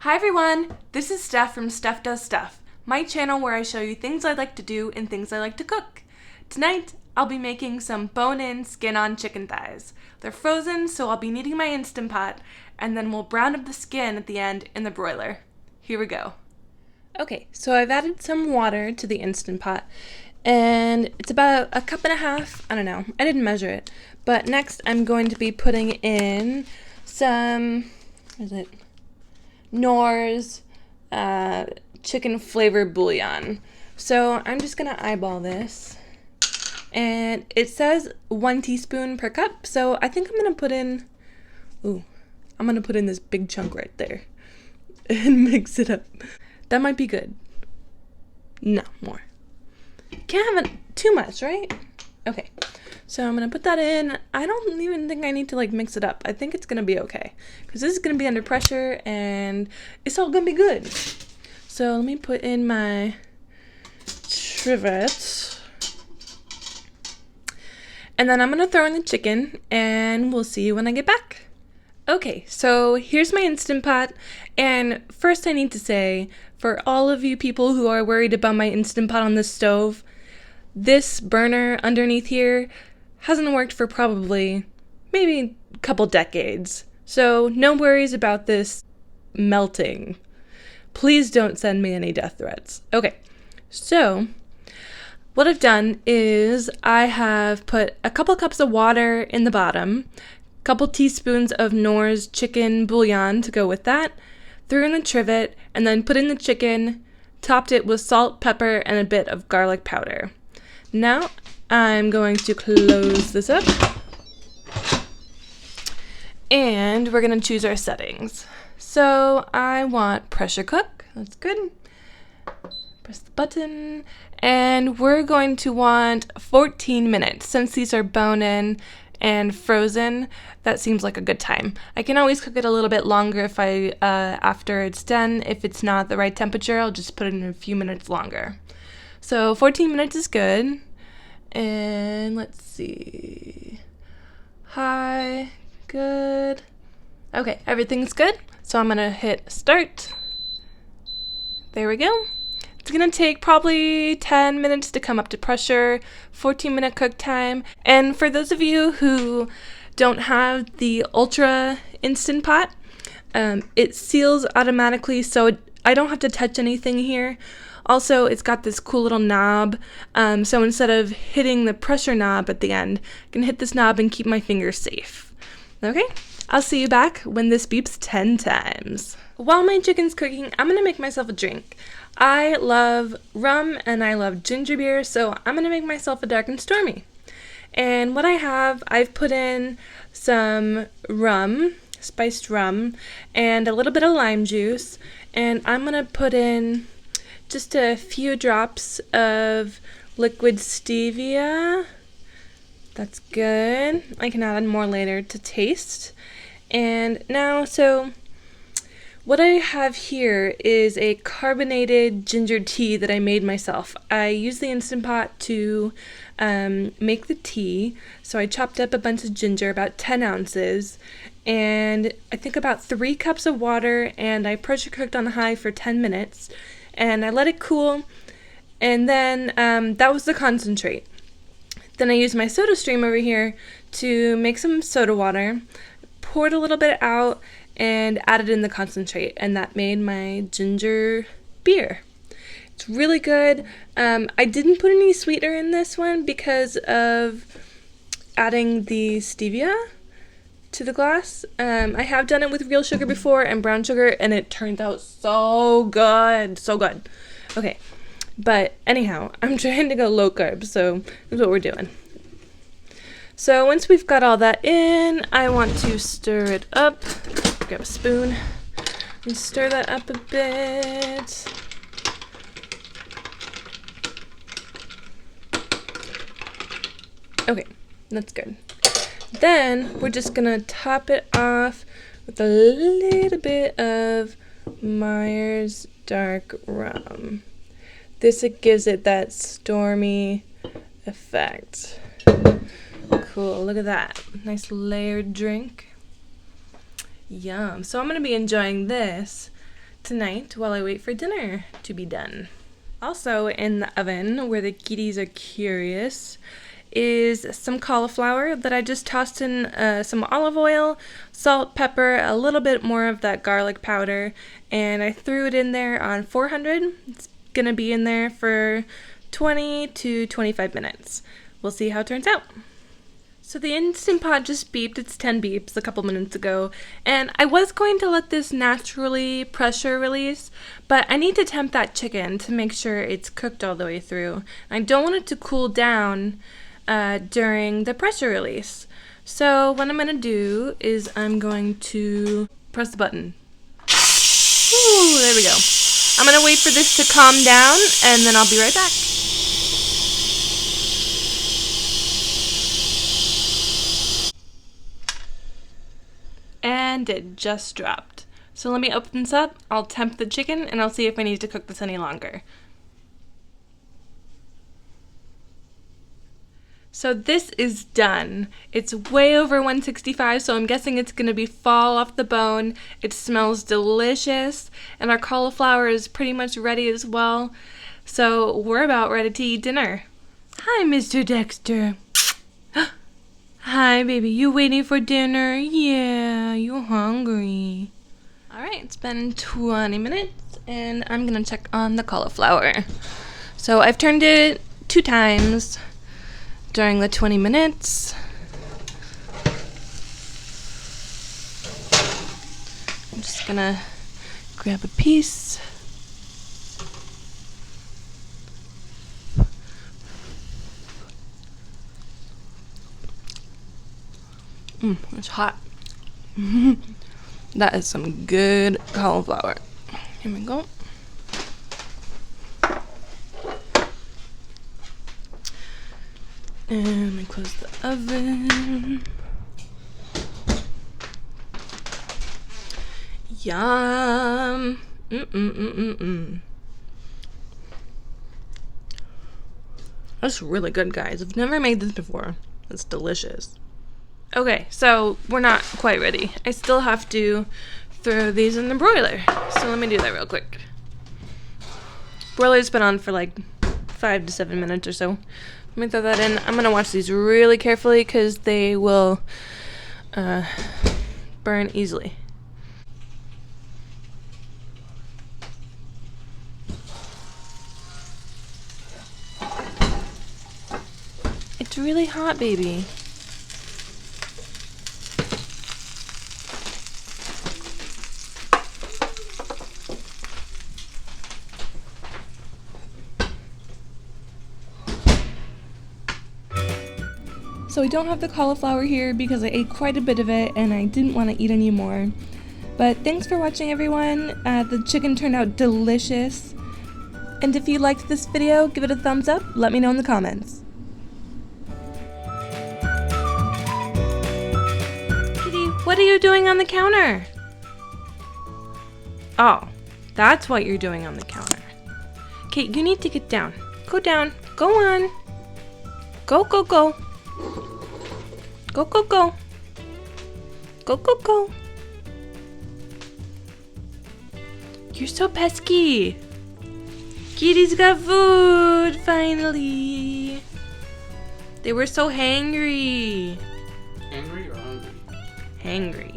Hi everyone, this is Steph from Steph Does Stuff, my channel where I show you things I like to do and things I like to cook. Tonight, I'll be making some bone-in, skin-on chicken thighs. They're frozen, so I'll be needing my Instant Pot, and then we'll brown up the skin at the end in the broiler. Here we go. Okay, so I've added some water to the Instant Pot, and it's about a cup and a half. I don't know, I didn't measure it. But next, I'm going to be putting in some, Knorr's chicken flavor bouillon. So I'm just gonna eyeball this, and it says 1 teaspoon per cup, so I think I'm gonna put in this big chunk right there and mix it up. That might be good. No, more. Can't have too much, right? Okay, so I'm gonna put that in. I don't even think I need to mix it up. I think it's gonna be okay, because this is gonna be under pressure and it's all gonna be good. So let me put in my trivet, and then I'm gonna throw in the chicken, and we'll see you when I get back. Okay, so here's my Instant Pot, and first I need to say, for all of you people who are worried about my Instant Pot on the stove, this burner underneath here hasn't worked for probably maybe a couple decades. So no worries about this melting. Please don't send me any death threats. Okay, so what I've done is I have put a couple cups of water in the bottom, a couple teaspoons of Knorr's chicken bouillon to go with that, threw in the trivet, and then put in the chicken, topped it with salt, pepper, and a bit of garlic powder. Now I'm going to close this up, and we're going to choose our settings. So I want pressure cook. That's good. Press the button, and we're going to want 14 minutes. Since these are bone-in and frozen, that seems like a good time. I can always cook it a little bit longer if after it's done. If it's not the right temperature, I'll just put it in a few minutes longer. So 14 minutes is good. And let's see. Hi, good. Okay, everything's good. So I'm gonna hit start. There we go. It's gonna take probably 10 minutes to come up to pressure, 14-minute cook time. And for those of you who don't have the Ultra Instant Pot, it seals automatically, so I don't have to touch anything here. Also, it's got this cool little knob, so instead of hitting the pressure knob at the end, I can hit this knob and keep my fingers safe. Okay, I'll see you back when this beeps 10 times. While my chicken's cooking, I'm gonna make myself a drink. I love rum and I love ginger beer, so I'm gonna make myself a Dark and Stormy. And what I have, I've put in some rum, spiced rum, and a little bit of lime juice, and I'm gonna put in just a few drops of liquid stevia. That's good. I can add more later to taste. And now, so what I have here is a carbonated ginger tea that I made myself. I used the Instant Pot to make the tea, so I chopped up a bunch of ginger, about 10 ounces, and I think about 3 cups of water, and I pressure cooked on high for 10 minutes. And I let it cool, and then that was the concentrate. Then I used my soda stream over here to make some soda water, poured a little bit out, and added in the concentrate, and that made my ginger beer. It's really good. I didn't put any sweetener in this one because of adding the stevia to the glass. I have done it with real sugar before and brown sugar, and it turned out so good. So good. Okay, but anyhow, I'm trying to go low carb, so that's what we're doing. So once we've got all that in, I want to stir it up. Grab a spoon and stir that up a bit. Okay, that's good. Then we're just gonna top it off with a little bit of Myers dark rum. This gives it that stormy effect. Cool, look at that. Nice layered drink. Yum. So I'm going to be enjoying this tonight while I wait for dinner to be done. Also in the oven, where the kitties are curious, is some cauliflower that I just tossed in some olive oil, salt, pepper, a little bit more of that garlic powder, and I threw it in there on 400. It's gonna be in there for 20 to 25 minutes. We'll see how it turns out. So the Instant Pot just beeped, it's 10 beeps a couple minutes ago, and I was going to let this naturally pressure release, but I need to temp that chicken to make sure it's cooked all the way through. I don't want it to cool down during the pressure release. So what I'm going to do is I'm going to press the button. Ooh, there we go. I'm going to wait for this to calm down, and then I'll be right back. And it just dropped. So let me open this up, I'll temp the chicken, and I'll see if I need to cook this any longer. So this is done. It's way over 165, so I'm guessing it's gonna be fall off the bone. It smells delicious, and our cauliflower is pretty much ready as well. So we're about ready to eat dinner. Hi, Mr. Dexter. Hi, baby. You waiting for dinner? Yeah, you hungry. Alright, it's been 20 minutes, and I'm gonna check on the cauliflower. So I've turned it 2 times during the 20 minutes. I'm just gonna grab a piece. It's hot. That is some good cauliflower. Here we go. And I close the oven. Yum. That's really good, guys. I've never made this before. It's delicious. Okay, so we're not quite ready. I still have to throw these in the broiler. So let me do that real quick. Broiler's been on for like 5 to 7 minutes or so. Let me throw that in. I'm gonna watch these really carefully because they will burn easily. It's really hot, baby. So I don't have the cauliflower here because I ate quite a bit of it and I didn't want to eat any more. But thanks for watching, everyone. The chicken turned out delicious. And if you liked this video, give it a thumbs up. Let me know in the comments. Kitty, what are you doing on the counter? Oh, that's what you're doing on the counter. Kate, you need to get down. Go down. Go on. Go, go, go. Go, go, go. Go, go, go. You're so pesky. Kitty's got food, finally. They were so hangry. Angry or hungry? Hangry.